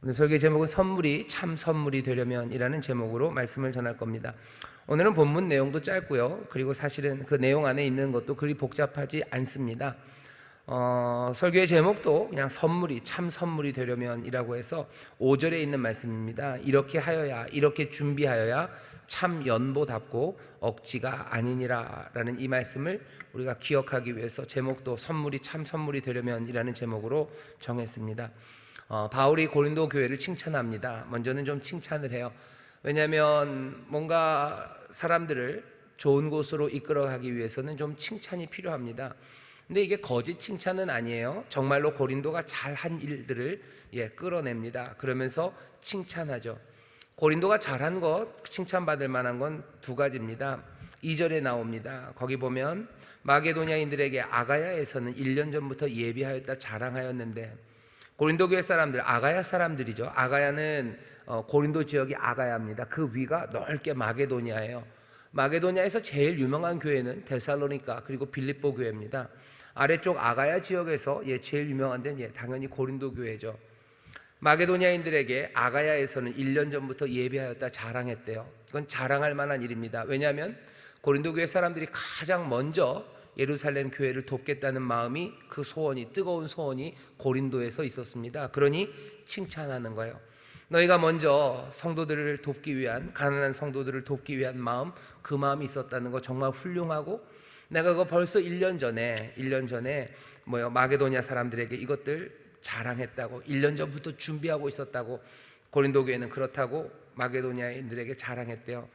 오늘 설교 제목은 선물이 참 선물이 되려면이라는 제목으로 말씀을 전할 겁니다. 오늘은 본문 내용도 짧고요. 그리고 사실은 그 내용 안에 있는 것도 그리 복잡하지 않습니다. 설교의 제목도 그냥 선물이 참 선물이 되려면이라고 해서 5절에 있는 말씀입니다. 이렇게 하여야, 이렇게 준비하여야 참 연보답고 억지가 아니니라 라는 이 말씀을 우리가 기억하기 위해서 제목도 선물이 참 선물이 되려면이라는 제목으로 정했습니다. 바울이 고린도 교회를 칭찬합니다. 먼저는 좀 칭찬을 해요. 왜냐하면 뭔가 사람들을 좋은 곳으로 이끌어가기 위해서는 좀 칭찬이 필요합니다. 근데 이게 거짓 칭찬은 아니에요. 정말로 고린도가 잘한 일들을 끌어냅니다. 그러면서 칭찬하죠. 고린도가 잘한 것, 칭찬받을 만한 건 두 가지입니다. 2절에 나옵니다. 거기 보면 마게도냐인들에게 아가야에서는 1년 전부터 예비하였다 자랑하였는데, 고린도 교회 사람들, 아가야 사람들이죠. 아가야는 고린도 지역이 아가야입니다. 그 위가 넓게 마게도냐예요. 마게도냐에서 제일 유명한 교회는 데살로니가 그리고 빌립보 교회입니다. 아래쪽 아가야 지역에서 제일 유명한 데는 당연히 고린도 교회죠. 마게도냐인들에게 아가야에서는 1년 전부터 예비하였다 자랑했대요. 이건 자랑할 만한 일입니다. 왜냐하면 고린도 교회 사람들이 가장 먼저 예루살렘 교회를 돕겠다는 마음이, 그 소원이, 뜨거운 소원이 고린도에서 있었습니다. 그러니 칭찬하는 거예요. 너희가 먼저 성도들을 돕기 위한, 가난한 성도들을 돕기 위한 마음, 그 마음이 있었다는 거 정말 훌륭하고, 내가 그거 벌써 1년 전에 마게도냐 사람들에게 이것들 자랑했다고, 1년 전부터 준비하고 있었다고 고린도 교회는 그렇다고 마게도냐인들에게 자랑했대요.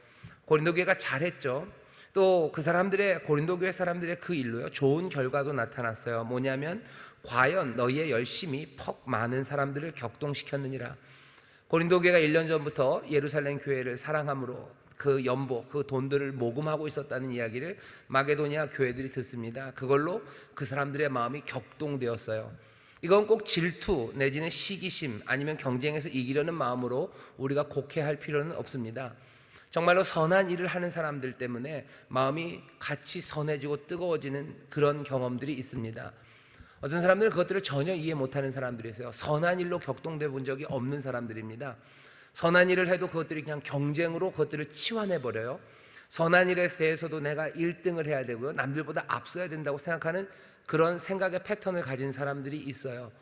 고린도 교회가 잘했죠. 또 그 사람들의, 고린도 교회 사람들의 그 일로요, 좋은 결과도 나타났어요. 뭐냐면 과연 너희의 열심이 퍽 많은 사람들을 격동시켰느니라. 고린도 교회가 1년 전부터 예루살렘 교회를 사랑함으로 그 연보, 그 돈들을 모금하고 있었다는 이야기를 마게도냐 교회들이 듣습니다. 그걸로 그 사람들의 마음이 격동되었어요. 이건 꼭 질투 내지는 시기심 아니면 경쟁에서 이기려는 마음으로 우리가 곡해할 필요는 없습니다. 정말로 선한 일을 하는 사람들 때문에 마음이 같이 선해지고 뜨거워지는 그런 경험들이 있습니다. 어떤 사람들은 그것들을 전혀 이해 못하는 사람들이 있어요. 선한 일로 격동돼 본 적이 없는 사람들입니다. 선한 일을 해도 그것들이 그냥 경쟁으로 그것들을 치환해버려요. 선한 일에 대해서도 내가 1등을 해야 되고요, 남들보다 앞서야 된다고 생각하는 그런 생각의 패턴을 가진 사람들이 있어요.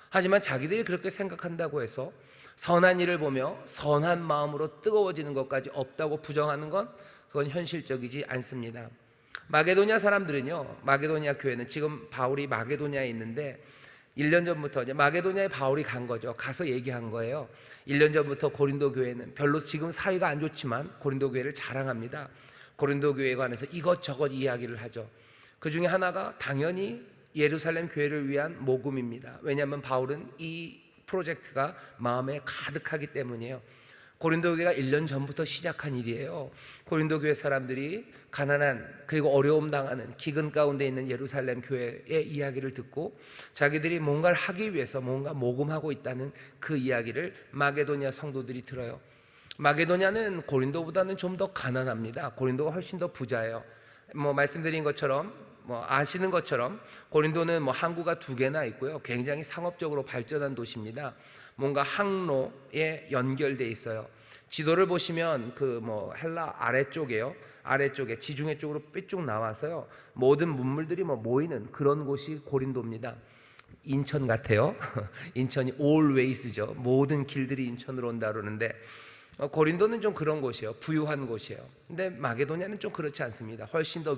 하지만 자기들이 그렇게 생각한다고 해서 선한 일을 보며 선한 마음으로 뜨거워지는 것까지 없다고 부정하는 건, 그건 현실적이지 않습니다. 마게도냐 사람들은요, 마게도냐 교회는 지금 바울이 마게도냐에 있는데 1년 전부터 이제 마게도냐에 바울이 간 거죠. 가서 얘기한 거예요. 1년 전부터 고린도 교회는 별로 지금 사이가 안 좋지만 고린도 교회를 자랑합니다. 고린도 교회에 관해서 이것저것 이야기를 하죠. 그 중에 하나가 당연히 예루살렘 교회를 위한 모금입니다. 왜냐하면 바울은 이 프로젝트가 마음에 가득하기 때문이에요. 고린도 교회가 1년 전부터 시작한 일이에요. 고린도 교회 사람들이 가난한, 그리고 어려움 당하는 기근 가운데 있는 예루살렘 교회의 이야기를 듣고 자기들이 뭔가를 하기 위해서 뭔가 모금하고 있다는 그 이야기를 마게도냐 성도들이 들어요. 마게도냐는 고린도보다는 좀 더 가난합니다. 고린도가 훨씬 더 부자예요. 말씀드린 것처럼, 아시는 것처럼 고린도는 항구가 2개나 있고요, 굉장히 상업적으로 발전한 도시입니다. 뭔가 항로에 연결돼 있어요. 지도를 보시면 헬라 아래쪽에요, 아래쪽에 지중해 쪽으로 삐쭉 나와서요, 모든 문물들이 모이는 그런 곳이 고린도입니다. 인천 같아요. 인천이 always죠. 모든 길들이 인천으로 온다 그러는데 고린도는 좀 그런 곳이에요. 부유한 곳이에요. 근데 마게도냐는 좀 그렇지 않습니다. 훨씬 더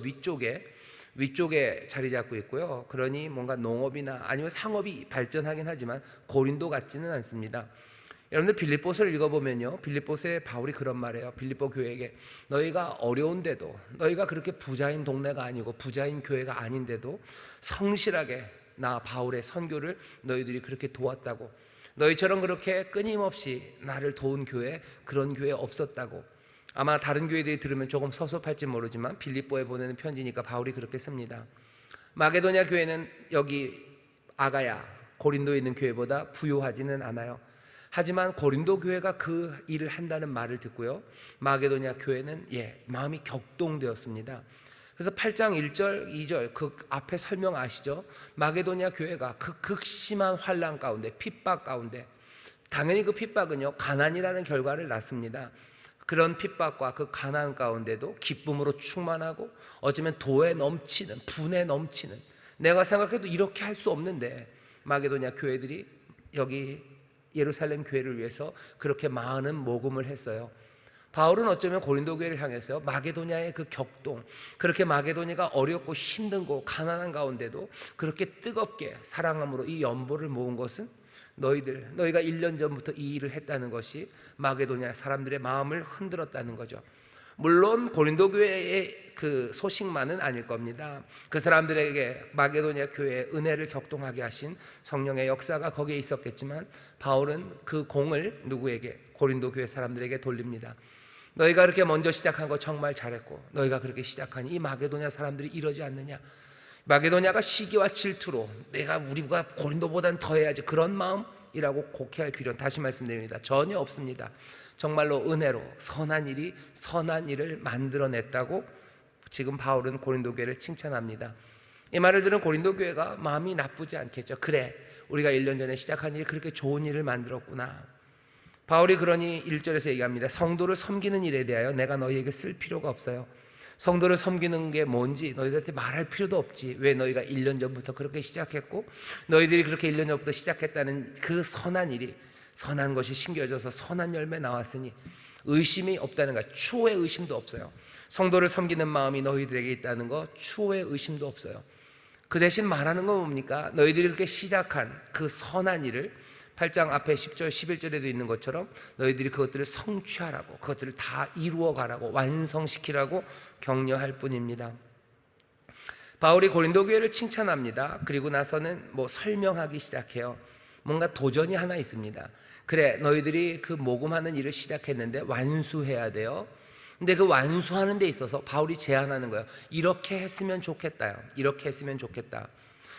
위쪽에 자리 잡고 있고요. 그러니 뭔가 농업이나 아니면 상업이 발전하긴 하지만 고린도 같지는 않습니다. 여러분들 빌립보서를 읽어보면요, 빌립보서에 바울이 그런 말이에요. 빌립보 교회에게, 너희가 어려운데도, 너희가 그렇게 부자인 동네가 아니고 부자인 교회가 아닌데도 성실하게 나 바울의 선교를 너희들이 그렇게 도왔다고, 너희처럼 그렇게 끊임없이 나를 도운 교회, 그런 교회 없었다고. 아마 다른 교회들이 들으면 조금 섭섭할지 모르지만 빌립보에 보내는 편지니까 바울이 그렇게 씁니다. 마게도냐 교회는 여기 아가야, 고린도에 있는 교회보다 부유하지는 않아요. 하지만 고린도 교회가 그 일을 한다는 말을 듣고요, 마게도냐 교회는 마음이 격동되었습니다. 그래서 8장 1절 2절 그 앞에 설명 아시죠? 마게도냐 교회가 그 극심한 환난 가운데, 핍박 가운데, 당연히 그 핍박은요, 가난이라는 결과를 낳습니다. 그런 핍박과 그 가난 가운데도 기쁨으로 충만하고 어쩌면 도에 넘치는, 분에 넘치는, 내가 생각해도 이렇게 할 수 없는데 마게도냐 교회들이 여기 예루살렘 교회를 위해서 그렇게 많은 모금을 했어요. 바울은 어쩌면 고린도 교회를 향해서 마게도냐의 그 격동, 그렇게 마게도냐가 어렵고 힘든고 가난한 가운데도 그렇게 뜨겁게 사랑함으로 이 연보를 모은 것은 너희가 1년 전부터 이 일을 했다는 것이 마게도냐 사람들의 마음을 흔들었다는 거죠. 물론 고린도 교회의 그 소식만은 아닐 겁니다. 그 사람들에게 마게도냐 교회의 은혜를 격동하게 하신 성령의 역사가 거기에 있었겠지만 바울은 그 공을 누구에게? 고린도 교회 사람들에게 돌립니다. 너희가 그렇게 먼저 시작한 거 정말 잘했고, 너희가 그렇게 시작하니 이 마게도냐 사람들이 이러지 않느냐? 마게도냐가 시기와 질투로 우리가 고린도보다는 더 해야지, 그런 마음이라고 곡해할 필요는, 다시 말씀드립니다, 전혀 없습니다. 정말로 은혜로 선한 일을 만들어냈다고 지금 바울은 고린도 교회를 칭찬합니다. 이 말을 들은 고린도 교회가 마음이 나쁘지 않겠죠. 그래, 우리가 1년 전에 시작한 일이 그렇게 좋은 일을 만들었구나. 바울이 그러니 1절에서 얘기합니다. 성도를 섬기는 일에 대하여 내가 너희에게 쓸 필요가 없어요. 성도를 섬기는 게 뭔지 너희들한테 말할 필요도 없지. 왜? 너희가 1년 전부터 그렇게 시작했고, 너희들이 그렇게 1년 전부터 시작했다는 그 선한 일이, 선한 것이 심겨져서 선한 열매 나왔으니 의심이 없다는 거야. 추호의 의심도 없어요. 성도를 섬기는 마음이 너희들에게 있다는 거, 추호의 의심도 없어요. 그 대신 말하는 건 뭡니까? 너희들이 그렇게 시작한 그 선한 일을 8장 앞에 10절 11절에도 있는 것처럼 너희들이 그것들을 성취하라고, 그것들을 다 이루어가라고, 완성시키라고 격려할 뿐입니다. 바울이 고린도 교회를 칭찬합니다. 그리고 나서는 설명하기 시작해요. 뭔가 도전이 하나 있습니다. 그래, 너희들이 그 모금하는 일을 시작했는데 완수해야 돼요. 근데 그 완수하는 데 있어서 바울이 제안하는 거예요. 이렇게 했으면 좋겠다요. 이렇게 했으면 좋겠다.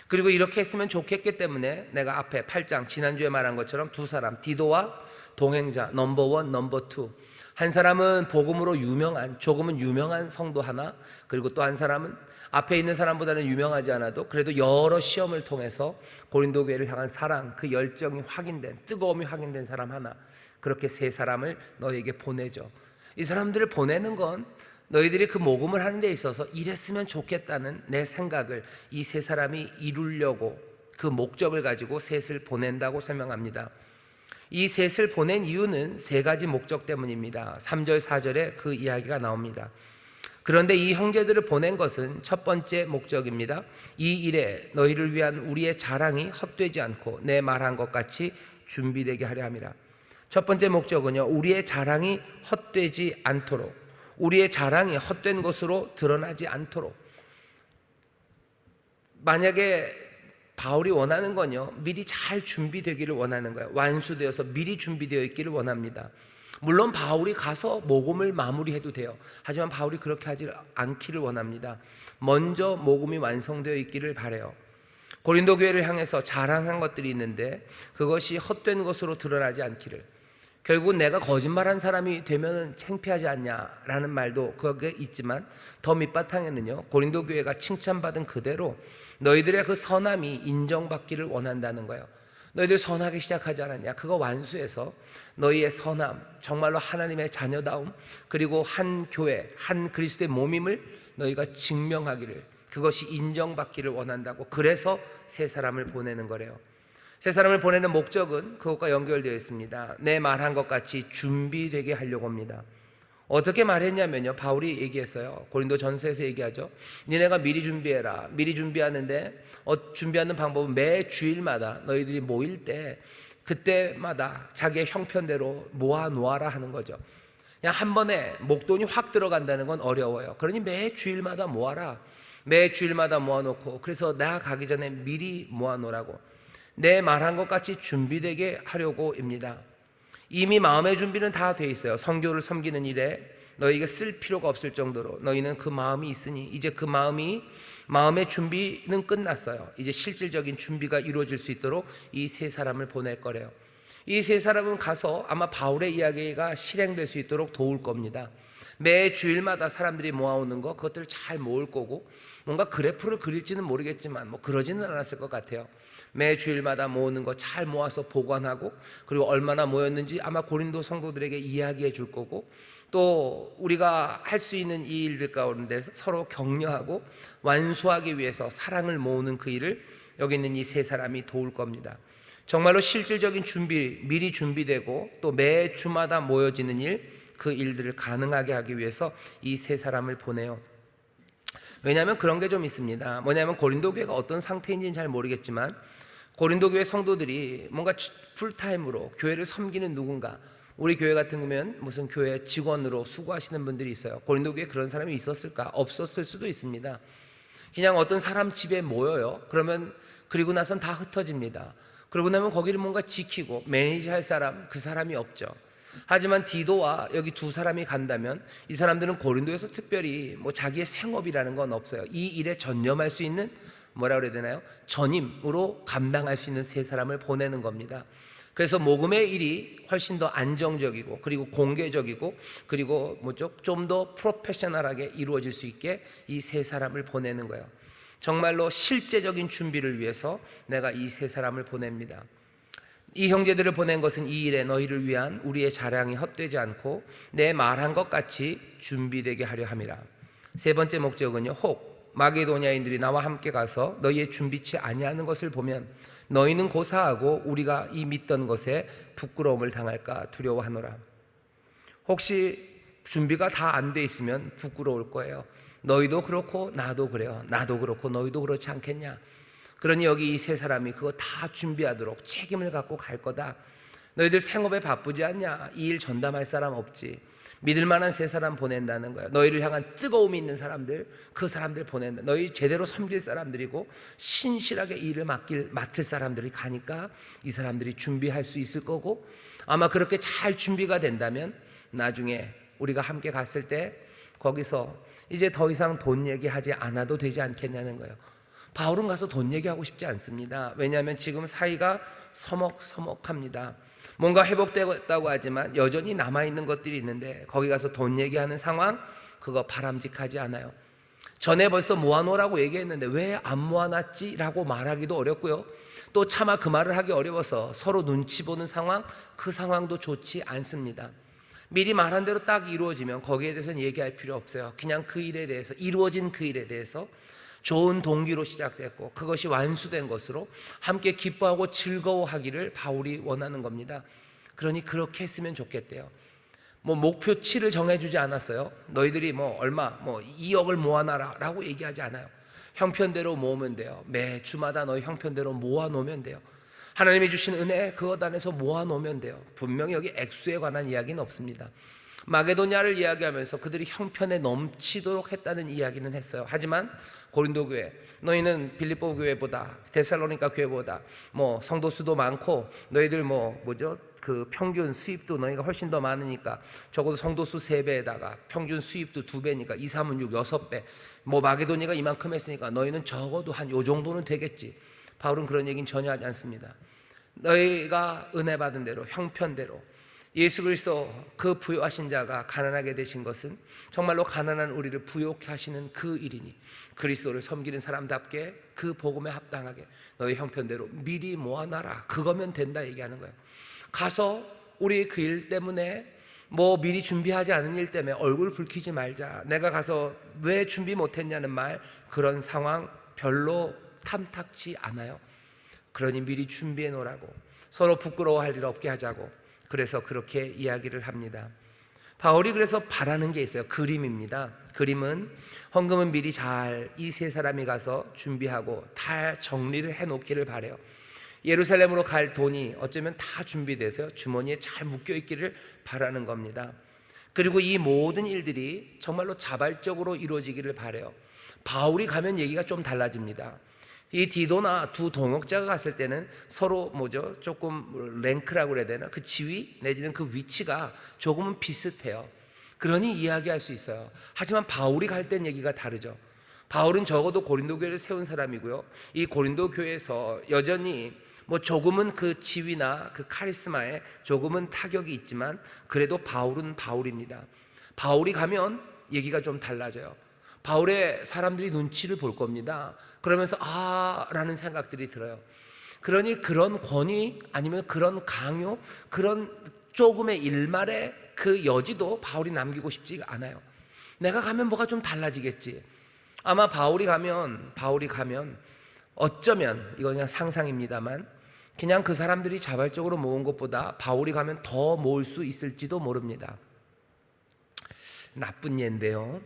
그리고 이렇게 했으면 좋겠기 때문에 내가 앞에 8장 지난주에 말한 것처럼 두 사람, 디도와 동행자, 넘버 원, 넘버 투. 한 사람은 복음으로 조금은 유명한 성도 하나, 그리고 또 한 사람은 앞에 있는 사람보다는 유명하지 않아도 그래도 여러 시험을 통해서 고린도 교회를 향한 사랑, 그 열정이 확인된, 뜨거움이 확인된 사람 하나, 그렇게 세 사람을 너에게 보내죠. 이 사람들을 보내는 건 너희들이 그 모금을 하는 데 있어서 이랬으면 좋겠다는 내 생각을 이 세 사람이 이루려고, 그 목적을 가지고 셋을 보낸다고 설명합니다. 이 셋을 보낸 이유는 세 가지 목적 때문입니다. 3절 4절에 그 이야기가 나옵니다. 그런데 이 형제들을 보낸 것은 첫 번째 목적입니다. 이 일에 너희를 위한 우리의 자랑이 헛되지 않고 내 말한 것 같이 준비되게 하려 함이라. 첫 번째 목적은요, 우리의 자랑이 헛되지 않도록, 우리의 자랑이 헛된 것으로 드러나지 않도록. 만약에 바울이 원하는 건요, 미리 잘 준비되기를 원하는 거예요. 완수되어서 미리 준비되어 있기를 원합니다. 물론 바울이 가서 모금을 마무리해도 돼요. 하지만 바울이 그렇게 하지 않기를 원합니다. 먼저 모금이 완성되어 있기를 바라요. 고린도 교회를 향해서 자랑한 것들이 있는데 그것이 헛된 것으로 드러나지 않기를. 결국 내가 거짓말한 사람이 되면 창피하지 않냐라는 말도 거기에 있지만 더 밑바탕에는요, 고린도 교회가 칭찬받은 그대로 너희들의 그 선함이 인정받기를 원한다는 거예요. 너희들 선하게 시작하지 않았냐? 그거 완수해서 너희의 선함, 정말로 하나님의 자녀다움, 그리고 한 교회, 한 그리스도의 몸임을 너희가 증명하기를, 그것이 인정받기를 원한다고. 그래서 세 사람을 보내는 거래요. 세 사람을 보내는 목적은 그것과 연결되어 있습니다. 내 말한 것 같이 준비되게 하려고 합니다. 어떻게 말했냐면요, 바울이 얘기했어요. 고린도 전서에서 얘기하죠. 니네가 미리 준비해라. 미리 준비하는데 준비하는 방법은 매 주일마다 너희들이 모일 때 그때마다 자기의 형편대로 모아놓아라 하는 거죠. 그냥 한 번에 목돈이 확 들어간다는 건 어려워요. 그러니 매 주일마다 모아라. 매 주일마다 모아놓고, 그래서 나 가기 전에 미리 모아놓으라고, 내 말한 것 같이 준비되게 하려고입니다. 이미 마음의 준비는 다 돼 있어요. 선교를 섬기는 일에 너희가 쓸 필요가 없을 정도로 너희는 그 마음이 있으니 이제 그 마음의 준비는 끝났어요. 이제 실질적인 준비가 이루어질 수 있도록 이 세 사람을 보낼 거래요. 이 세 사람은 가서 아마 바울의 이야기가 실행될 수 있도록 도울 겁니다. 매 주일마다 사람들이 모아오는 거 그것들을 잘 모을 거고, 뭔가 그래프를 그릴지는 모르겠지만 뭐 그러지는 않았을 것 같아요. 매 주일마다 모으는 거 잘 모아서 보관하고, 그리고 얼마나 모였는지 아마 고린도 성도들에게 이야기해 줄 거고, 또 우리가 할 수 있는 이 일들 가운데 서로 격려하고 완수하기 위해서 사랑을 모으는 그 일을 여기 있는 이 세 사람이 도울 겁니다. 정말로 실질적인 준비, 미리 준비되고 또 매 주마다 모여지는 일, 그 일들을 가능하게 하기 위해서 이 세 사람을 보내요. 왜냐하면 그런 게 좀 있습니다. 뭐냐면 고린도 교회가 어떤 상태인지는 잘 모르겠지만, 고린도 교회 성도들이 뭔가 풀타임으로 교회를 섬기는 누군가, 우리 교회 같은 경우면 무슨 교회 직원으로 수고하시는 분들이 있어요. 고린도 교회에 그런 사람이 있었을까? 없었을 수도 있습니다. 그냥 어떤 사람 집에 모여요. 그러면 그리고 나선 다 흩어집니다. 그러고 나면 거기를 뭔가 지키고 매니지할 사람, 그 사람이 없죠. 하지만 디도와 여기 두 사람이 간다면 이 사람들은 고린도에서 특별히 뭐 자기의 생업이라는 건 없어요. 이 일에 전념할 수 있는, 뭐라 그래야 되나요? 전임으로 감당할 수 있는 세 사람을 보내는 겁니다. 그래서 모금의 일이 훨씬 더 안정적이고, 그리고 공개적이고, 그리고 좀 더 프로페셔널하게 이루어질 수 있게 이 세 사람을 보내는 거예요. 정말로 실제적인 준비를 위해서 내가 이 세 사람을 보냅니다. 이 형제들을 보낸 것은 이 일에 너희를 위한 우리의 자랑이 헛되지 않고 내 말한 것 같이 준비되게 하려 함이라. 세 번째 목적은요, 혹 마게도냐인들이 나와 함께 가서 너희의 준비치 아니하는 것을 보면 너희는 고사하고 우리가 이 믿던 것에 부끄러움을 당할까 두려워하노라. 혹시 준비가 다 안 돼 있으면 부끄러울 거예요. 너희도 그렇고 나도 그래요. 나도 그렇고 너희도 그렇지 않겠냐. 그러니 여기 이 세 사람이 그거 다 준비하도록 책임을 갖고 갈 거다. 너희들 생업에 바쁘지 않냐? 이 일 전담할 사람 없지. 믿을 만한 세 사람 보낸다는 거야. 너희를 향한 뜨거움이 있는 사람들, 그 사람들 보낸다. 너희 제대로 섬길 사람들이고 신실하게 일을 맡을 사람들이 가니까 이 사람들이 준비할 수 있을 거고, 아마 그렇게 잘 준비가 된다면 나중에 우리가 함께 갔을 때 거기서 이제 더 이상 돈 얘기하지 않아도 되지 않겠냐는 거예요. 바울은 가서 돈 얘기하고 싶지 않습니다. 왜냐하면 지금 사이가 서먹서먹합니다. 뭔가 회복되었다고 하지만 여전히 남아있는 것들이 있는데 거기 가서 돈 얘기하는 상황, 그거 바람직하지 않아요. 전에 벌써 모아놓으라고 얘기했는데 왜 안 모아놨지? 라고 말하기도 어렵고요. 또 차마 그 말을 하기 어려워서 서로 눈치 보는 상황, 그 상황도 좋지 않습니다. 미리 말한 대로 딱 이루어지면 거기에 대해서는 얘기할 필요 없어요. 그냥 그 일에 대해서, 이루어진 그 일에 대해서 좋은 동기로 시작됐고 그것이 완수된 것으로 함께 기뻐하고 즐거워하기를 바울이 원하는 겁니다. 그러니 그렇게 했으면 좋겠대요. 뭐 목표치를 정해주지 않았어요. 너희들이 뭐 얼마, 뭐 2억을 모아놔라 라고 얘기하지 않아요. 형편대로 모으면 돼요. 매 주마다 너희 형편대로 모아놓으면 돼요. 하나님이 주신 은혜 그것 안에서 모아놓으면 돼요. 분명히 여기 액수에 관한 이야기는 없습니다. 마게도냐를 이야기하면서 그들이 형편에 넘치도록 했다는 이야기는 했어요. 하지만 고린도 교회, 너희는 빌립보 교회보다, 데살로니가 교회보다 뭐 성도 수도 많고 너희들 그 평균 수입도 너희가 훨씬 더 많으니까 적어도 성도 수 3배에다가 평균 수입도 2배니까 2, 3은 6, 6배. 뭐 마게도냐가 이만큼 했으니까 너희는 적어도 한 요 정도는 되겠지. 바울은 그런 얘기는 전혀 하지 않습니다. 너희가 은혜 받은 대로, 형편대로 예수 그리스도 그 부요하신 자가 가난하게 되신 것은 정말로 가난한 우리를 부요케 하시는 그 일이니 그리스도를 섬기는 사람답게 그 복음에 합당하게 너희 형편대로 미리 모아놔라. 그거면 된다 얘기하는 거예요. 가서 우리 그 일 때문에 뭐 미리 준비하지 않은 일 때문에 얼굴 붉히지 말자. 내가 가서 왜 준비 못했냐는 말, 그런 상황 별로 탐탁치 않아요. 그러니 미리 준비해 놓으라고, 서로 부끄러워할 일 없게 하자고. 그래서 그렇게 이야기를 합니다. 바울이 그래서 바라는 게 있어요. 그림입니다. 그림은 헌금은 미리 잘 이 세 사람이 가서 준비하고 다 정리를 해놓기를 바래요. 예루살렘으로 갈 돈이 어쩌면 다 준비돼서 주머니에 잘 묶여있기를 바라는 겁니다. 그리고 이 모든 일들이 정말로 자발적으로 이루어지기를 바래요. 바울이 가면 얘기가 좀 달라집니다. 이 디도나 두 동역자가 갔을 때는 서로 조금 랭크라고 그래야 되나? 그 지위 내지는 그 위치가 조금은 비슷해요. 그러니 이야기할 수 있어요. 하지만 바울이 갈 땐 얘기가 다르죠. 바울은 적어도 고린도 교회를 세운 사람이고요. 이 고린도 교회에서 여전히 조금은 그 지위나 그 카리스마에 조금은 타격이 있지만 그래도 바울은 바울입니다. 바울이 가면 얘기가 좀 달라져요. 바울의 사람들이 눈치를 볼 겁니다. 그러면서 라는 생각들이 들어요. 그러니 그런 권위 아니면 그런 강요, 그런 조금의 일말의 그 여지도 바울이 남기고 싶지가 않아요. 내가 가면 뭐가 좀 달라지겠지. 아마 바울이 가면 어쩌면 이건 그냥 상상입니다만 그냥 그 사람들이 자발적으로 모은 것보다 바울이 가면 더 모을 수 있을지도 모릅니다. 나쁜 예인데요.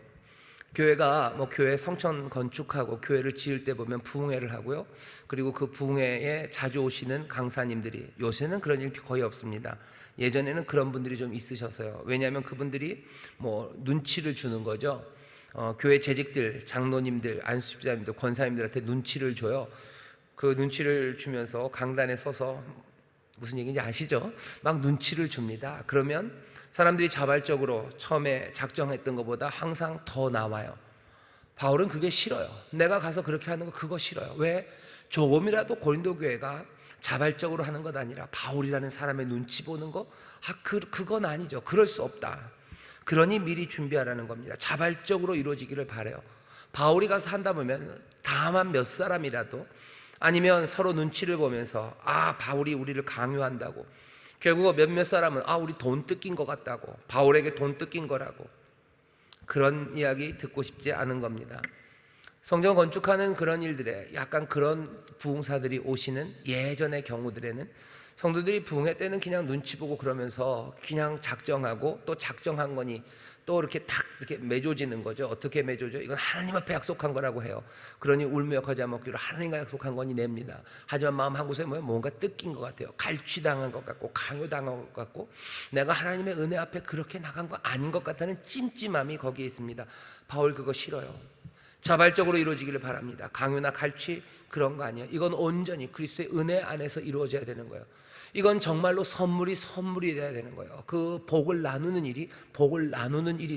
교회가 교회 성전 건축하고 교회를 지을 때 보면 부흥회를 하고요. 그리고 그 부흥회에 자주 오시는 강사님들이, 요새는 그런 일 거의 없습니다. 예전에는 그런 분들이 좀 있으셔서요. 왜냐하면 그분들이 눈치를 주는 거죠. 교회 재직들, 장로님들, 안수집사님들, 권사님들한테 눈치를 줘요. 그 눈치를 주면서 강단에 서서 무슨 얘기인지 아시죠? 막 눈치를 줍니다. 그러면 사람들이 자발적으로 처음에 작정했던 것보다 항상 더 나와요. 바울은 그게 싫어요. 내가 가서 그렇게 하는 거 그거 싫어요. 왜? 조금이라도 고린도 교회가 자발적으로 하는 것 아니라 바울이라는 사람의 눈치 보는 거? 그건 아니죠. 그럴 수 없다. 그러니 미리 준비하라는 겁니다. 자발적으로 이루어지기를 바라요. 바울이 가서 한다 보면 다만 몇 사람이라도, 아니면 서로 눈치를 보면서 바울이 우리를 강요한다고, 결국 몇몇 사람은 우리 돈 뜯긴 것 같다고, 바울에게 돈 뜯긴 거라고, 그런 이야기 듣고 싶지 않은 겁니다. 성전 건축하는 그런 일들에 약간 그런 부흥사들이 오시는 예전의 경우들에는 성도들이 부흥회 때는 그냥 눈치 보고 그러면서 그냥 작정하고, 또 작정한 거니 또 이렇게 탁 이렇게 맺어지는 거죠. 어떻게 맺어져? 이건 하나님 앞에 약속한 거라고 해요. 그러니 울며 겨자 먹기로 하나님과 약속한 거니 냅니다. 하지만 마음 한 곳에 뭔가 뜯긴 것 같아요. 갈취당한 것 같고 강요당한 것 같고 내가 하나님의 은혜 앞에 그렇게 나간 거 아닌 것 같다는 찜찜함이 거기에 있습니다. 바울 그거 싫어요. 자발적으로 이루어지기를 바랍니다. 강요나 갈취 그런 거 아니에요. 이건 온전히 그리스도의 은혜 안에서 이루어져야 되는 거예요. 이건 정말로 선물이 돼야 되는 거예요. 그 복을 나누는 일이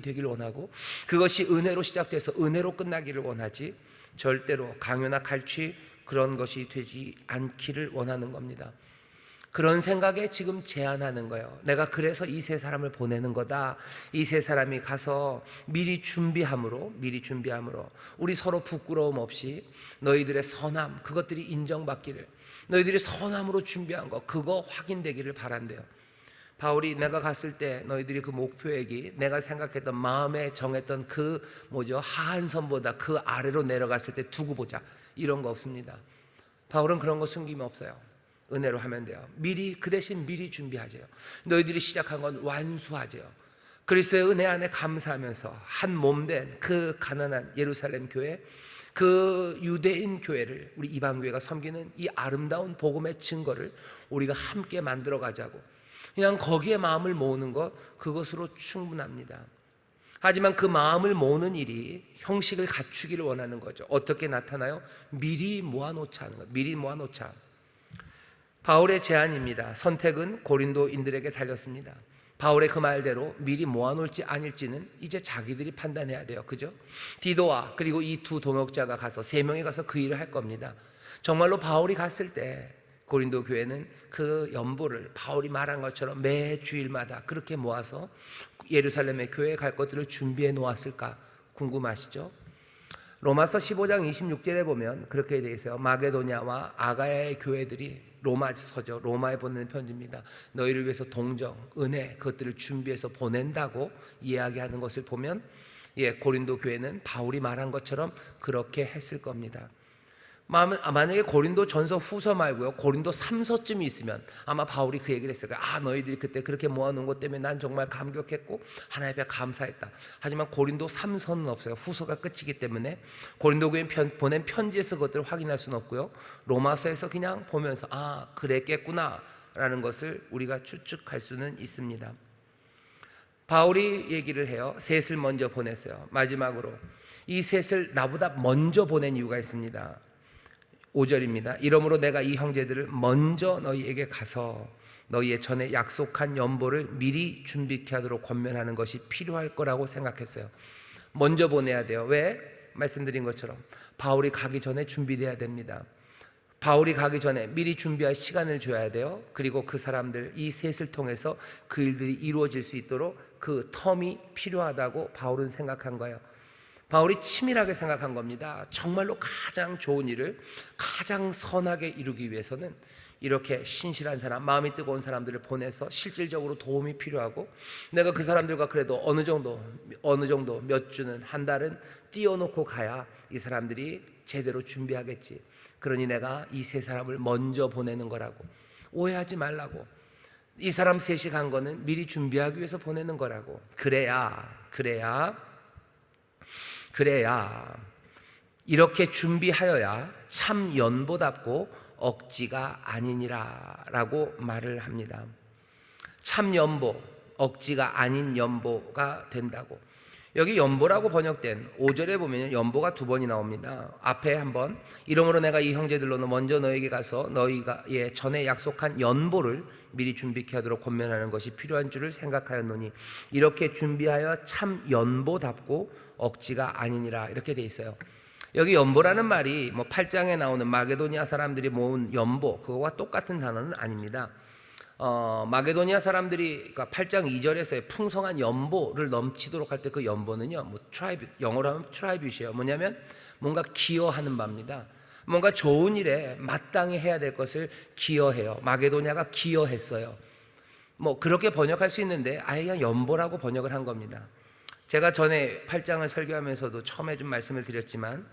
되기를 원하고, 그것이 은혜로 시작돼서 은혜로 끝나기를 원하지, 절대로 강요나 갈취 그런 것이 되지 않기를 원하는 겁니다. 그런 생각에 지금 제안하는 거예요. 내가 그래서 이 세 사람을 보내는 거다. 이 세 사람이 가서 미리 준비함으로 우리 서로 부끄러움 없이 너희들의 선함, 그것들이 인정받기를, 너희들이 선함으로 준비한 거 그거 확인되기를 바란대요. 바울이 내가 갔을 때 너희들이 그 목표액이 내가 생각했던 마음에 정했던 그 하한선보다 그 아래로 내려갔을 때 두고 보자, 이런 거 없습니다. 바울은 그런 거 숨김이 없어요. 은혜로 하면 돼요. 그 대신 미리 준비하세요. 너희들이 시작한 건 완수하세요. 그리스도의 은혜 안에 감사하면서 한 몸된 그 가난한 예루살렘 교회, 그 유대인 교회를 우리 이방 교회가 섬기는 이 아름다운 복음의 증거를 우리가 함께 만들어 가자고, 그냥 거기에 마음을 모으는 것, 그것으로 충분합니다. 하지만 그 마음을 모으는 일이 형식을 갖추기를 원하는 거죠. 어떻게 나타나요? 미리 모아놓자 하는 거예요. 미리 모아놓자. 바울의 제안입니다. 선택은 고린도인들에게 달렸습니다. 바울의 그 말대로 미리 모아놓을지 아닐지는 이제 자기들이 판단해야 돼요. 그죠? 디도와 그리고 이 두 동역자가 가서, 세 명이 가서 그 일을 할 겁니다. 정말로 바울이 갔을 때 고린도 교회는 그 연보를 바울이 말한 것처럼 매 주일마다 그렇게 모아서 예루살렘의 교회에 갈 것들을 준비해 놓았을까 궁금하시죠? 로마서 15장 26절에 보면 그렇게 되어 있어요. 마게도냐와 아가야의 교회들이, 로마서죠, 로마에 보내는 편지입니다. 너희를 위해서 동정, 은혜, 그것들을 준비해서 보낸다고 이야기하는 것을 보면 고린도 교회는 바울이 말한 것처럼 그렇게 했을 겁니다. 만약에 고린도 전서 후서 말고요, 고린도 3서쯤이 있으면 아마 바울이 그 얘기를 했을 거예요. 너희들이 그때 그렇게 모아놓은 것 때문에 난 정말 감격했고 하나님 앞에 감사했다. 하지만 고린도 3서는 없어요. 후서가 끝이기 때문에 고린도 교회 보낸 편지에서 그것들을 확인할 수는 없고요, 로마서에서 그냥 보면서 그랬겠구나 라는 것을 우리가 추측할 수는 있습니다. 바울이 얘기를 해요. 셋을 먼저 보냈어요. 마지막으로 이 셋을 나보다 먼저 보낸 이유가 있습니다. 5절입니다. 이러므로 내가 이 형제들을 먼저 너희에게 가서 너희의 전에 약속한 연보를 미리 준비케 하도록 권면하는 것이 필요할 거라고 생각했어요. 먼저 보내야 돼요. 왜? 말씀드린 것처럼 바울이 가기 전에 준비돼야 됩니다. 바울이 가기 전에 미리 준비할 시간을 줘야 돼요. 그리고 그 사람들, 이 셋을 통해서 그 일들이 이루어질 수 있도록 그 텀이 필요하다고 바울은 생각한 거예요. 바울이 치밀하게 생각한 겁니다. 정말로 가장 좋은 일을 가장 선하게 이루기 위해서는 이렇게 신실한 사람, 마음이 뜨거운 사람들을 보내서 실질적으로 도움이 필요하고, 내가 그 사람들과 그래도 어느 정도 몇 주는, 한 달은 띄워놓고 가야 이 사람들이 제대로 준비하겠지. 그러니 내가 이 세 사람을 먼저 보내는 거라고. 오해하지 말라고. 이 사람 셋이 간 거는 미리 준비하기 위해서 보내는 거라고. 그래야 이렇게 준비하여야 참 연보답고 억지가 아니니라 라고 말을 합니다. 참 연보, 억지가 아닌 연보가 된다고. 여기 연보라고 번역된 5절에 보면 연보가 두 번이 나옵니다. 앞에 한번, 이러므로 내가 이 형제들로는 먼저 너에게 가서 너희가 전에 약속한 연보를 미리 준비케 하도록 권면하는 것이 필요한 줄을 생각하였노니, 이렇게 준비하여 참 연보답고 억지가 아니니라, 이렇게 돼 있어요. 여기 연보라는 말이 8장에 나오는 마게도니아 사람들이 모은 연보, 그거와 똑같은 단어는 아닙니다. 마게도니아 사람들이, 그러니까 8장 2절에서의 풍성한 연보를 넘치도록 할 때 그 연보는요, 영어로 하면 트라이뷰시예요. 뭐냐면 뭔가 기여하는 바입니다. 뭔가 좋은 일에 마땅히 해야 될 것을 기여해요. 마게도니아가 기여했어요. 그렇게 번역할 수 있는데 아예 그냥 연보라고 번역을 한 겁니다. 제가 전에 8장을 설교하면서도 처음에 좀 말씀을 드렸지만,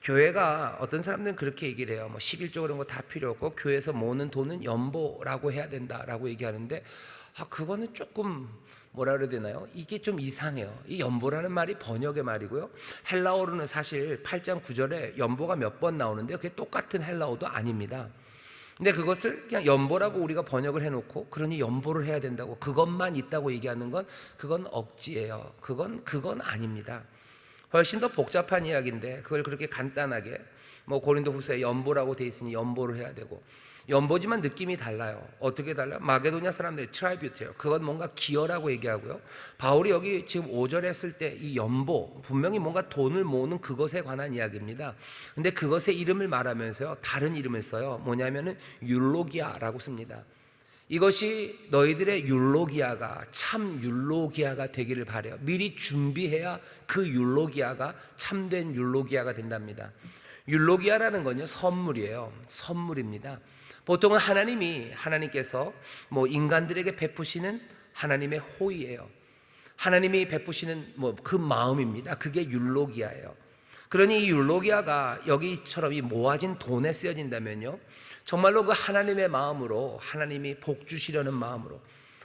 교회가, 어떤 사람들은 그렇게 얘기를 해요. 11조 그런 거 다 필요 없고 교회에서 모으는 돈은 연보라고 해야 된다라고 얘기하는데, 그거는 조금 뭐라 그래야 되나요? 이게 좀 이상해요. 이 연보라는 말이 번역의 말이고요, 헬라어로는 사실 8장 9절에 연보가 몇 번 나오는데 그게 똑같은 헬라어도 아닙니다. 근데 그것을 그냥 연보라고 우리가 번역을 해놓고, 그러니 연보를 해야 된다고, 그것만 있다고 얘기하는 건 그건 억지예요. 그건 아닙니다. 훨씬 더 복잡한 이야기인데 그걸 그렇게 간단하게 고린도후서에 연보라고 돼 있으니 연보를 해야 되고, 연보지만 느낌이 달라요. 어떻게 달라요? 마게도니아 사람들이 트라이뷰트예요. 그건 뭔가 기여라고 얘기하고요, 바울이 여기 지금 5절에 했을 때 이 연보, 분명히 뭔가 돈을 모으는 그것에 관한 이야기입니다. 근데 그것의 이름을 말하면서요, 다른 이름을 써요. 뭐냐면은 율로기아라고 씁니다. 이것이 너희들의 율로기아가 참 율로기아가 되기를 바라요. 미리 준비해야 그 율로기아가 참된 율로기아가 된답니다. 율로기아라는 건요, 선물이에요. 선물입니다. 보통은 하나님께서 인간들에게 베푸시는 하나님의 호의예요. 하나님이 베푸시는 그 마음입니다. 그게 율로기아예요. 그러니 이 율로기아가 여기처럼 이 모아진 돈에 쓰여진다면요, 정말로 그 하나님의 마음으로, 하나님이 복 주시려는 마음으로,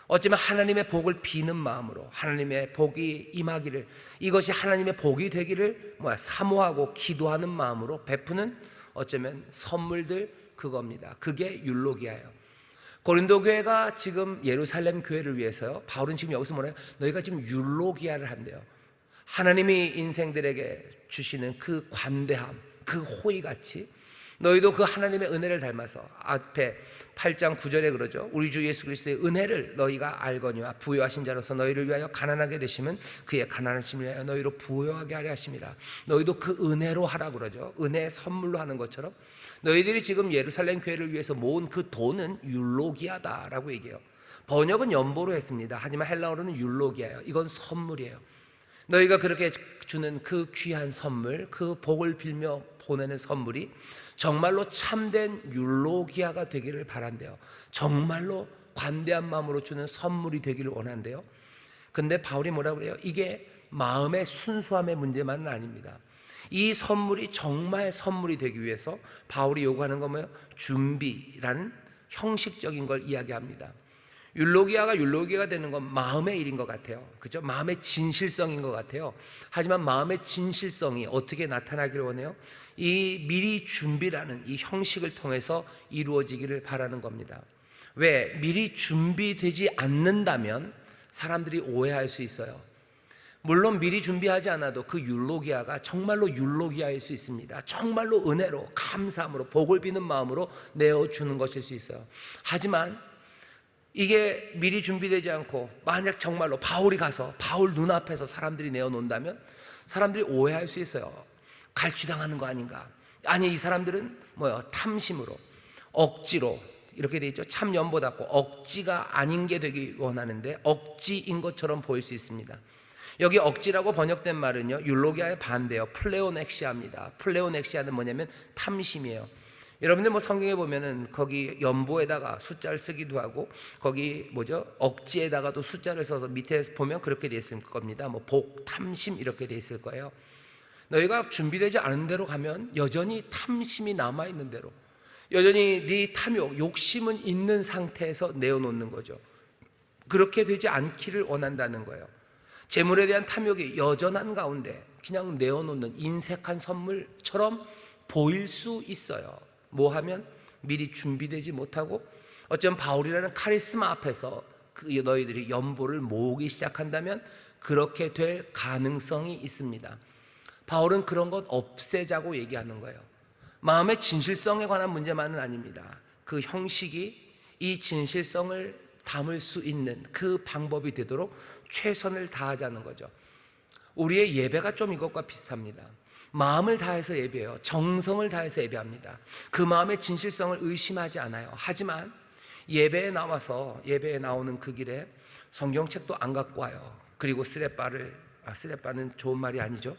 어쩌면 하나님의 복을 비는 마음으로, 하나님의 복이 임하기를, 이것이 하나님의 복이 되기를 사모하고 기도하는 마음으로 베푸는 어쩌면 선물들, 그겁니다. 그게 율로기아예요. 고린도 교회가 지금 예루살렘 교회를 위해서요, 바울은 지금 여기서 뭐래요? 너희가 지금 율로기아를 한대요. 하나님이 인생들에게 주시는 그 관대함, 그 호의같이 너희도 그 하나님의 은혜를 닮아서, 앞에 8장 9절에 그러죠. 우리 주 예수 그리스도의 은혜를 너희가 알거니와 부요하신 자로서 너희를 위하여 가난하게 되시면 그의 가난하심을 위하여 너희로 부요하게 하려 하심이라. 너희도 그 은혜로 하라 그러죠. 은혜의 선물로 하는 것처럼 너희들이 지금 예루살렘 교회를 위해서 모은 그 돈은 율로기아다라고 얘기해요. 번역은 연보로 했습니다. 하지만 헬라어로는 율로기아예요. 이건 선물이에요. 너희가 그렇게 주는 그 귀한 선물, 그 복을 빌며 보내는 선물이 정말로 참된 율로기아가 되기를 바란대요. 정말로 관대한 마음으로 주는 선물이 되기를 원한대요. 근데 바울이 뭐라고 그래요? 이게 마음의 순수함의 문제만은 아닙니다. 이 선물이 정말 선물이 되기 위해서 바울이 요구하는 건 뭐예요? 준비라는 형식적인 걸 이야기합니다. 율로기아가 되는 건 마음의 일인 것 같아요. 그죠? 마음의 진실성인 것 같아요. 하지만 마음의 진실성이 어떻게 나타나기를 원해요? 이 미리 준비라는 이 형식을 통해서 이루어지기를 바라는 겁니다. 왜? 미리 준비되지 않는다면 사람들이 오해할 수 있어요. 물론 미리 준비하지 않아도 그 율로기아가 정말로 율로기아일 수 있습니다. 정말로 은혜로, 감사함으로, 복을 비는 마음으로 내어주는 것일 수 있어요. 하지만 이게 미리 준비되지 않고 만약 정말로 바울이 가서 바울 눈앞에서 사람들이 내어놓는다면 사람들이 오해할 수 있어요. 갈취당하는 거 아닌가? 아니, 이 사람들은 탐심으로, 억지로 이렇게 돼 있죠. 참 연보답고 억지가 아닌 게 되기 원하는데 억지인 것처럼 보일 수 있습니다. 여기 억지라고 번역된 말은요, 율로기아의 반대요, 플레오넥시아입니다. 플레오넥시아는 뭐냐면 탐심이에요. 여러분들 뭐 성경에 보면은 거기 연보에다가 숫자를 쓰기도 하고 거기 뭐죠, 억지에다가도 숫자를 써서 밑에 보면 그렇게 돼 있을 겁니다. 뭐 복, 탐심 이렇게 돼 있을 거예요. 너희가 준비되지 않은 대로 가면 여전히 탐심이 남아 있는 대로, 여전히 네 탐욕, 욕심은 있는 상태에서 내어놓는 거죠. 그렇게 되지 않기를 원한다는 거예요. 재물에 대한 탐욕이 여전한 가운데 그냥 내어놓는 인색한 선물처럼 보일 수 있어요. 뭐 하면 미리 준비되지 못하고 어쩜 바울이라는 카리스마 앞에서 너희들이 연보를 모으기 시작한다면 그렇게 될 가능성이 있습니다. 바울은 그런 것 없애자고 얘기하는 거예요. 마음의 진실성에 관한 문제만은 아닙니다. 그 형식이 이 진실성을 담을 수 있는 그 방법이 되도록 최선을 다하자는 거죠. 우리의 예배가 좀 이것과 비슷합니다. 마음을 다해서 예배해요. 정성을 다해서 예배합니다. 그 마음의 진실성을 의심하지 않아요. 하지만 예배에 나오는 그 길에 성경책도 안 갖고 와요. 그리고 스레빠는 좋은 말이 아니죠.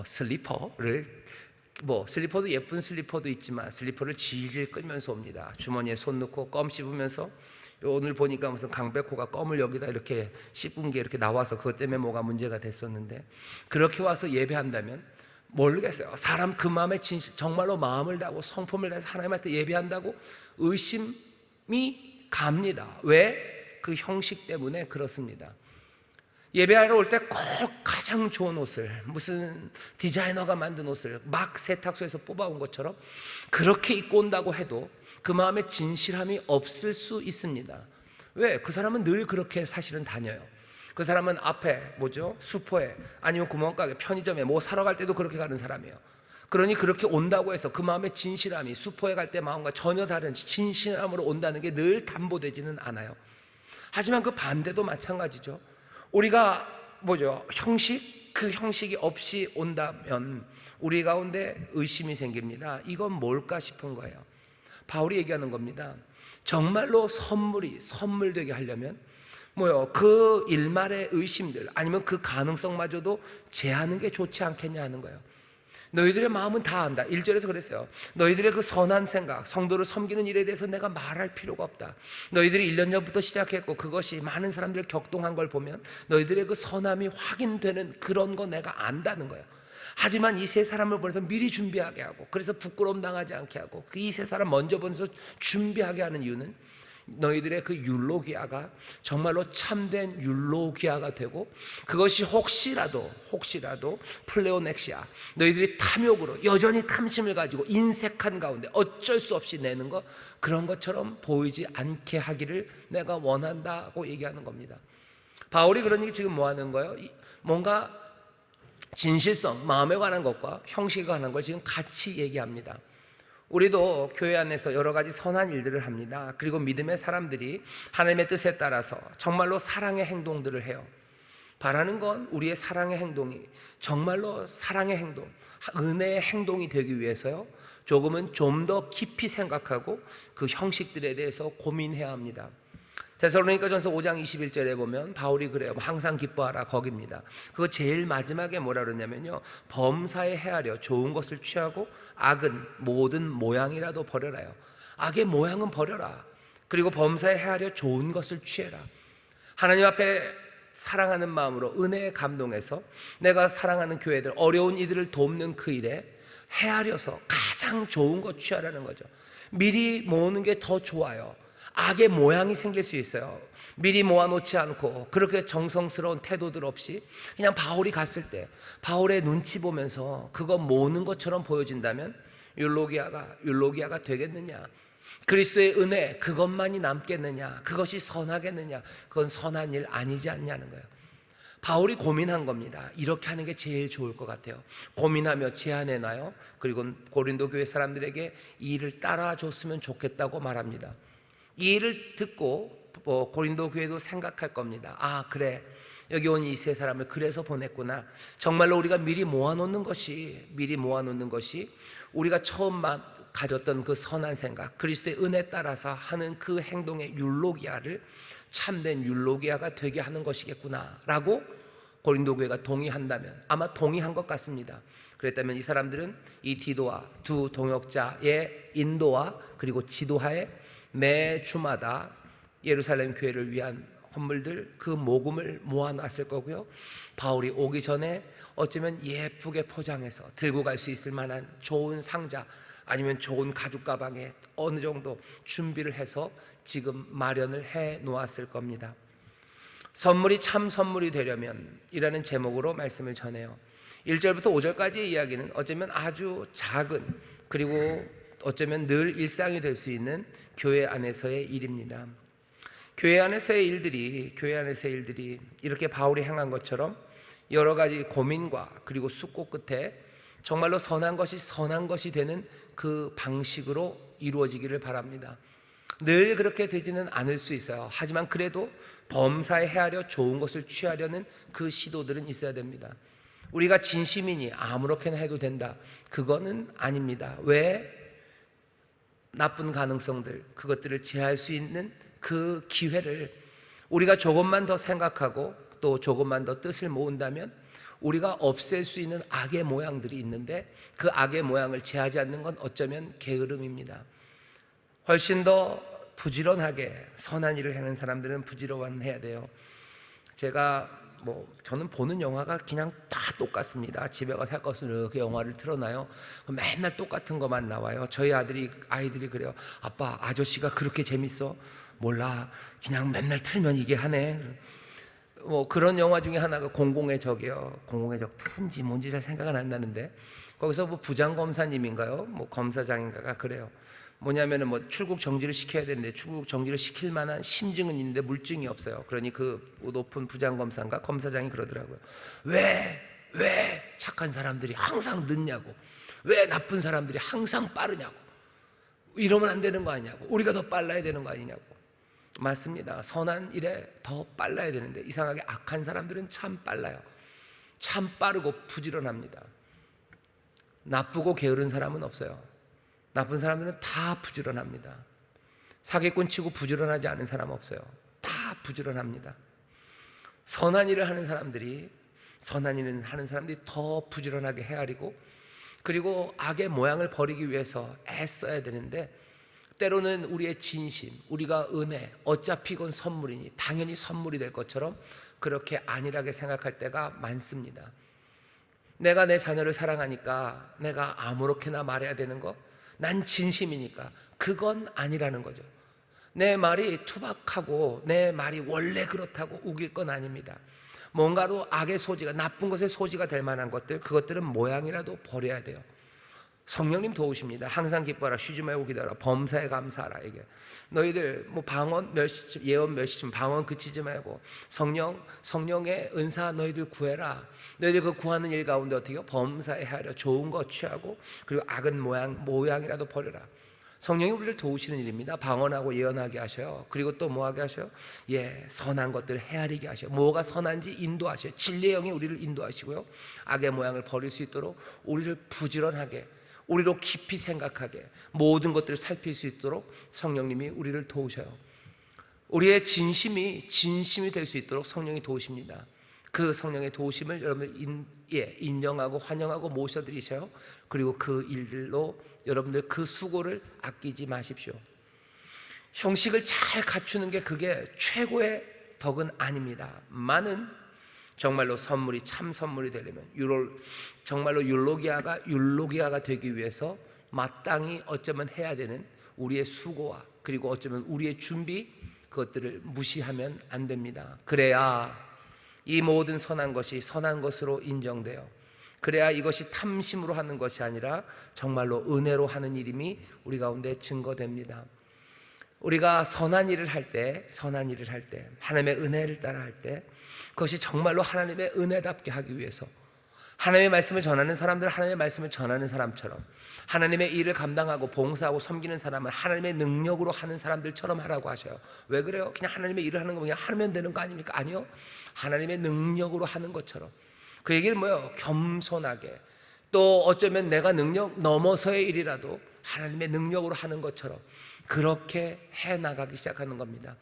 슬리퍼를, 슬리퍼도 예쁜 슬리퍼도 있지만 슬리퍼를 질질 끌면서 옵니다. 주머니에 손 넣고 껌 씹으면서, 오늘 보니까 무슨 강백호가 껌을 여기다 이렇게 씹은 게 이렇게 나와서 그것 때문에 뭐가 문제가 됐었는데, 그렇게 와서 예배한다면 모르겠어요. 사람 그 마음에 진실, 정말로 마음을 다하고 성품을 다해서 하나님한테 예배한다고 의심이 갑니다. 왜? 그 형식 때문에 그렇습니다. 예배하러 올 때 꼭 가장 좋은 옷을, 무슨 디자이너가 만든 옷을 막 세탁소에서 뽑아온 것처럼 그렇게 입고 온다고 해도 그 마음에 진실함이 없을 수 있습니다. 왜? 그 사람은 늘 그렇게 사실은 다녀요. 그 사람은 앞에 슈퍼에 아니면 구멍가게, 편의점에 뭐 사러 갈 때도 그렇게 가는 사람이에요. 그러니 그렇게 온다고 해서 그 마음의 진실함이 슈퍼에 갈 때 마음과 전혀 다른 진실함으로 온다는 게 늘 담보되지는 않아요. 하지만 그 반대도 마찬가지죠. 우리가 형식, 그 형식이 없이 온다면 우리 가운데 의심이 생깁니다. 이건 뭘까 싶은 거예요. 바울이 얘기하는 겁니다. 정말로 선물되게 하려면 그 일말의 의심들 아니면 그 가능성마저도 제하는 게 좋지 않겠냐 하는 거예요. 너희들의 마음은 다 안다. 1절에서 그랬어요. 너희들의 그 선한 생각, 성도를 섬기는 일에 대해서 내가 말할 필요가 없다. 너희들이 1년 전부터 시작했고 그것이 많은 사람들 격동한 걸 보면 너희들의 그 선함이 확인되는 그런 거 내가 안다는 거예요. 하지만 이 세 사람을 보내서 미리 준비하게 하고, 그래서 부끄러움 당하지 않게 하고, 이 세 사람 먼저 보내서 준비하게 하는 이유는 너희들의 그 율로기아가 정말로 참된 율로기아가 되고, 그것이 혹시라도 플레오넥시아, 너희들이 탐욕으로 여전히 탐심을 가지고 인색한 가운데 어쩔 수 없이 내는 것, 그런 것처럼 보이지 않게 하기를 내가 원한다고 얘기하는 겁니다. 바울이 그러니 지금 뭐 하는 거예요? 뭔가 진실성, 마음에 관한 것과 형식에 관한 걸 지금 같이 얘기합니다. 우리도 교회 안에서 여러 가지 선한 일들을 합니다. 그리고 믿음의 사람들이 하나님의 뜻에 따라서 정말로 사랑의 행동들을 해요. 바라는 건 우리의 사랑의 행동이 정말로 사랑의 행동, 은혜의 행동이 되기 위해서요, 조금은 좀 더 깊이 생각하고 그 형식들에 대해서 고민해야 합니다. 데살로니가전서 5장 21절에 보면 바울이 그래요. 항상 기뻐하라, 거기입니다. 그거 제일 마지막에 뭐라 그러냐면요, 범사에 헤아려 좋은 것을 취하고 악은 모든 모양이라도 버려라요. 악의 모양은 버려라. 그리고 범사에 헤아려 좋은 것을 취해라. 하나님 앞에 사랑하는 마음으로 은혜에 감동해서 내가 사랑하는 교회들, 어려운 이들을 돕는 그 일에 헤아려서 가장 좋은 것 취하라는 거죠. 미리 모으는 게 더 좋아요. 악의 모양이 생길 수 있어요. 미리 모아놓지 않고 그렇게 정성스러운 태도들 없이 그냥 바울이 갔을 때 바울의 눈치 보면서 그거 모으는 것처럼 보여진다면 율로기아가 되겠느냐? 그리스도의 은혜 그것만이 남겠느냐? 그것이 선하겠느냐? 그건 선한 일 아니지 않냐는 거예요. 바울이 고민한 겁니다. 이렇게 하는 게 제일 좋을 것 같아요. 고민하며 제안해놔요. 그리고 고린도 교회 사람들에게 이 일을 따라줬으면 좋겠다고 말합니다. 이 일을 듣고 고린도 교회도 생각할 겁니다. 아, 그래, 여기 온 이 세 사람을 그래서 보냈구나. 정말로 우리가 미리 모아놓는 것이 우리가 처음 가졌던 그 선한 생각, 그리스도의 은혜에 따라서 하는 그 행동의 율로기아를 참된 율로기아가 되게 하는 것이겠구나 라고 고린도 교회가 동의한다면, 아마 동의한 것 같습니다. 그랬다면 이 사람들은 이 디도와 두 동역자의 인도와 그리고 지도하에 매 주마다 예루살렘 교회를 위한 헌물들, 그 모금을 모아놨을 거고요. 바울이 오기 전에 어쩌면 예쁘게 포장해서 들고 갈 수 있을 만한 좋은 상자, 아니면 좋은 가죽 가방에 어느 정도 준비를 해서 지금 마련을 해 놓았을 겁니다. 선물이 참 선물이 되려면 이라는 제목으로 말씀을 전해요. 1절부터 5절까지의 이야기는 어쩌면 아주 작은, 그리고 어쩌면 늘 일상이 될 수 있는 교회 안에서의 일입니다. 교회 안에서의 일들이 이렇게 바울이 행한 것처럼 여러 가지 고민과 그리고 숙고 끝에 정말로 선한 것이 되는 그 방식으로 이루어지기를 바랍니다. 늘 그렇게 되지는 않을 수 있어요. 하지만 그래도 범사에 헤아려 좋은 것을 취하려는 그 시도들은 있어야 됩니다. 우리가 진심이니 아무렇게나 해도 된다, 그거는 아닙니다. 왜? 나쁜 가능성들, 그것들을 제어할 수 있는 그 기회를 우리가 조금만 더 생각하고 또 조금만 더 뜻을 모은다면 우리가 없앨 수 있는 악의 모양들이 있는데, 그 악의 모양을 제하지 않는 건 어쩌면 게으름입니다. 훨씬 더 부지런하게 선한 일을 하는 사람들은 부지런해야 돼요. 저는 보는 영화가 그냥 다 똑같습니다. 집에 가서 할 것은 이렇게 영화를 틀어놔요. 맨날 똑같은 것만 나와요. 저희 아이들이 그래요. 아빠, 아저씨가 그렇게 재밌어? 몰라, 그냥 맨날 틀면 이게 하네. 그런 영화 중에 하나가 공공의 적이요. 공공의 적 2인지 뭔지 잘 생각은 안 나는데, 거기서 부장검사님인가요? 검사장인가가 그래요. 뭐냐면은 출국 정지를 시켜야 되는데 출국 정지를 시킬 만한 심증은 있는데 물증이 없어요. 그러니 그 높은 부장검사인가 검사장이 그러더라고요. 왜 착한 사람들이 항상 늦냐고, 왜 나쁜 사람들이 항상 빠르냐고, 이러면 안 되는 거 아니냐고, 우리가 더 빨라야 되는 거 아니냐고. 맞습니다. 선한 일에 더 빨라야 되는데 이상하게 악한 사람들은 참 빨라요. 참 빠르고 부지런합니다. 나쁘고 게으른 사람은 없어요. 나쁜 사람들은 다 부지런합니다. 사기꾼 치고 부지런하지 않은 사람 없어요. 다 부지런합니다. 선한 일을 하는 사람들이 더 부지런하게 헤아리고, 그리고 악의 모양을 버리기 위해서 애써야 되는데, 때로는 우리의 진심, 우리가 은혜, 어차피 이건 선물이니 당연히 선물이 될 것처럼 그렇게 안일하게 생각할 때가 많습니다. 내가 내 자녀를 사랑하니까 내가 아무렇게나 말해야 되는 거, 난 진심이니까, 그건 아니라는 거죠. 내 말이 투박하고 내 말이 원래 그렇다고 우길 건 아닙니다. 뭔가로 악의 소지가, 나쁜 것의 소지가 될 만한 것들, 그것들은 모양이라도 버려야 돼요. 성령님 도우십니다. 항상 기뻐하라, 쉬지 말고 기도하라, 범사에 감사하라. 이게 너희들 방언 몇 시쯤, 예언 몇 시쯤, 방언 그치지 말고 성령의 은사 너희들 구해라. 너희들 그 구하는 일 가운데 어떻게 해요? 범사에 헤아려 좋은 거 취하고, 그리고 악은 모양이라도 버려라. 성령이 우리를 도우시는 일입니다. 방언하고 예언하게 하셔요. 그리고 또 뭐하게 하셔요? 선한 것들을 헤아리게 하셔요. 뭐가 선한지 인도하셔요. 진리의 영이 우리를 인도하시고요, 악의 모양을 버릴 수 있도록 우리를 부지런하게, 우리로 깊이 생각하게, 모든 것들을 살필 수 있도록 성령님이 우리를 도우셔요. 우리의 진심이 될 수 있도록 성령이 도우십니다. 그 성령의 도우심을 여러분들 인정하고 환영하고 모셔드리셔요. 그리고 그 일들로 여러분들 그 수고를 아끼지 마십시오. 형식을 잘 갖추는 게 그게 최고의 덕은 아닙니다. 많은 정말로 선물이 참 선물이 되려면, 정말로 율로기아가 되기 위해서 마땅히 어쩌면 해야 되는 우리의 수고와 그리고 어쩌면 우리의 준비, 그것들을 무시하면 안 됩니다. 그래야 이 모든 선한 것이 선한 것으로 인정돼요. 그래야 이것이 탐심으로 하는 것이 아니라 정말로 은혜로 하는 일임이 우리 가운데 증거됩니다. 우리가 선한 일을 할 때, 하나님의 은혜를 따라 할 때, 그것이 정말로 하나님의 은혜답게 하기 위해서, 하나님의 말씀을 전하는 사람들은 하나님의 말씀을 전하는 사람처럼, 하나님의 일을 감당하고 봉사하고 섬기는 사람은 하나님의 능력으로 하는 사람들처럼 하라고 하셔요. 왜 그래요? 그냥 하나님의 일을 하는 거 그냥 하면 되는 거 아닙니까? 아니요, 하나님의 능력으로 하는 것처럼. 그 얘기는 뭐예요? 겸손하게, 또 어쩌면 내가 능력 넘어서의 일이라도 하나님의 능력으로 하는 것처럼 그렇게 해나가기 시작하는 겁니다.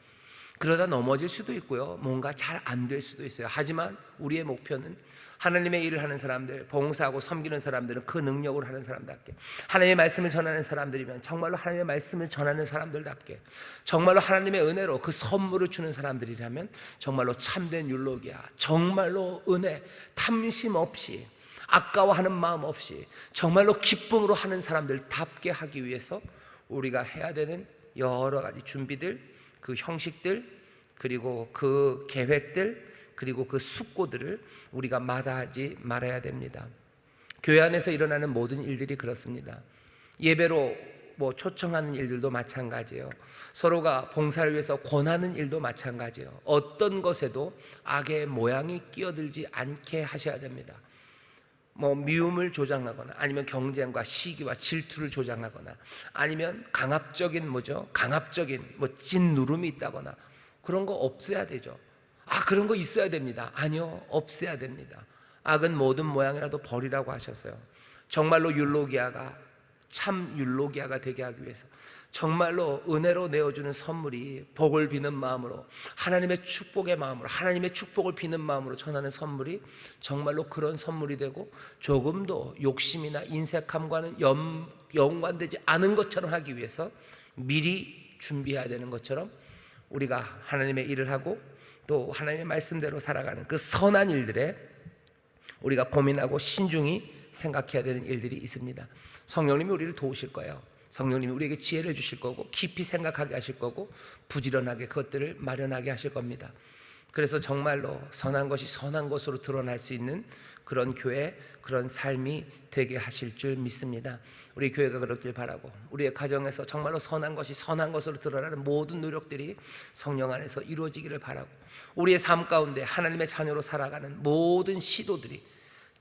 그러다 넘어질 수도 있고요, 뭔가 잘 안 될 수도 있어요. 하지만 우리의 목표는 하나님의 일을 하는 사람들, 봉사하고 섬기는 사람들은 그 능력으로 하는 사람답게, 하나님의 말씀을 전하는 사람들이면 정말로 하나님의 말씀을 전하는 사람들답게, 정말로 하나님의 은혜로 그 선물을 주는 사람들이라면 정말로 참된 율로기야, 정말로 은혜, 탐심 없이, 아까워하는 마음 없이 정말로 기쁨으로 하는 사람들답게 하기 위해서 우리가 해야 되는 여러 가지 준비들, 그 형식들, 그리고 그 계획들, 그리고 그 숙고들을 우리가 마다하지 말아야 됩니다. 교회 안에서 일어나는 모든 일들이 그렇습니다. 예배로 초청하는 일들도 마찬가지예요. 서로가 봉사를 위해서 권하는 일도 마찬가지예요. 어떤 것에도 악의 모양이 끼어들지 않게 하셔야 됩니다. 미움을 조장하거나, 아니면 경쟁과 시기와 질투를 조장하거나, 아니면 강압적인 찐 누름이 있다거나, 그런 거 없애야 되죠. 그런 거 있어야 됩니다. 아니요, 없애야 됩니다. 악은 모든 모양이라도 버리라고 하셨어요. 정말로 율로기아가 참 율로기아가 되게 하기 위해서 정말로 은혜로 내어주는 선물이 복을 비는 마음으로, 하나님의 축복의 마음으로, 하나님의 축복을 비는 마음으로 전하는 선물이 정말로 그런 선물이 되고, 조금도 욕심이나 인색함과는 연관되지 않은 것처럼 하기 위해서 미리 준비해야 되는 것처럼, 우리가 하나님의 일을 하고 또 하나님의 말씀대로 살아가는 그 선한 일들에 우리가 고민하고 신중히 생각해야 되는 일들이 있습니다. 성령님이 우리를 도우실 거예요. 성령님이 우리에게 지혜를 주실 거고, 깊이 생각하게 하실 거고, 부지런하게 그것들을 마련하게 하실 겁니다. 그래서 정말로 선한 것이 선한 것으로 드러날 수 있는 그런 교회, 그런 삶이 되게 하실 줄 믿습니다. 우리 교회가 그렇길 바라고, 우리의 가정에서 정말로 선한 것이 선한 것으로 드러나는 모든 노력들이 성령 안에서 이루어지기를 바라고, 우리의 삶 가운데 하나님의 자녀로 살아가는 모든 시도들이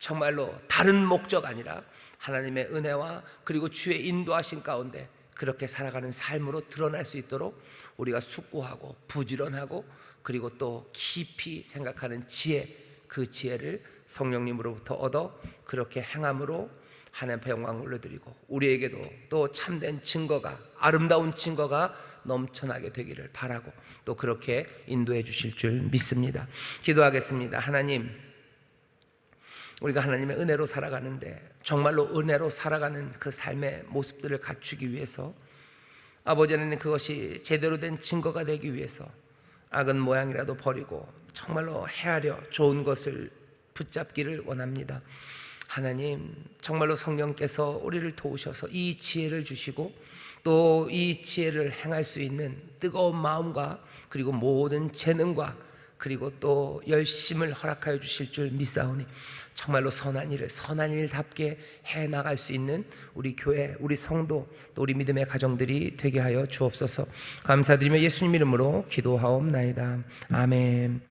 정말로 다른 목적 아니라 하나님의 은혜와 그리고 주의 인도하신 가운데 그렇게 살아가는 삶으로 드러날 수 있도록 우리가 숙고하고 부지런하고, 그리고 또 깊이 생각하는 지혜, 그 지혜를 성령님으로부터 얻어 그렇게 행함으로 하나님 앞에 영광을 올려드리고, 우리에게도 또 참된 증거가, 아름다운 증거가 넘쳐나게 되기를 바라고, 또 그렇게 인도해 주실 줄 믿습니다. 기도하겠습니다. 하나님, 우리가 하나님의 은혜로 살아가는데 정말로 은혜로 살아가는 그 삶의 모습들을 갖추기 위해서, 아버지 하나님, 그것이 제대로 된 증거가 되기 위해서 악은 모양이라도 버리고 정말로 헤아려 좋은 것을 붙잡기를 원합니다. 하나님, 정말로 성령께서 우리를 도우셔서 이 지혜를 주시고, 또 이 지혜를 행할 수 있는 뜨거운 마음과 그리고 모든 재능과 그리고 또 열심을 허락하여 주실 줄 믿사오니, 정말로 선한 일을 선한 일답게 해나갈 수 있는 우리 교회, 우리 성도, 또 우리 믿음의 가정들이 되게 하여 주옵소서. 감사드리며 예수님 이름으로 기도하옵나이다. 아멘.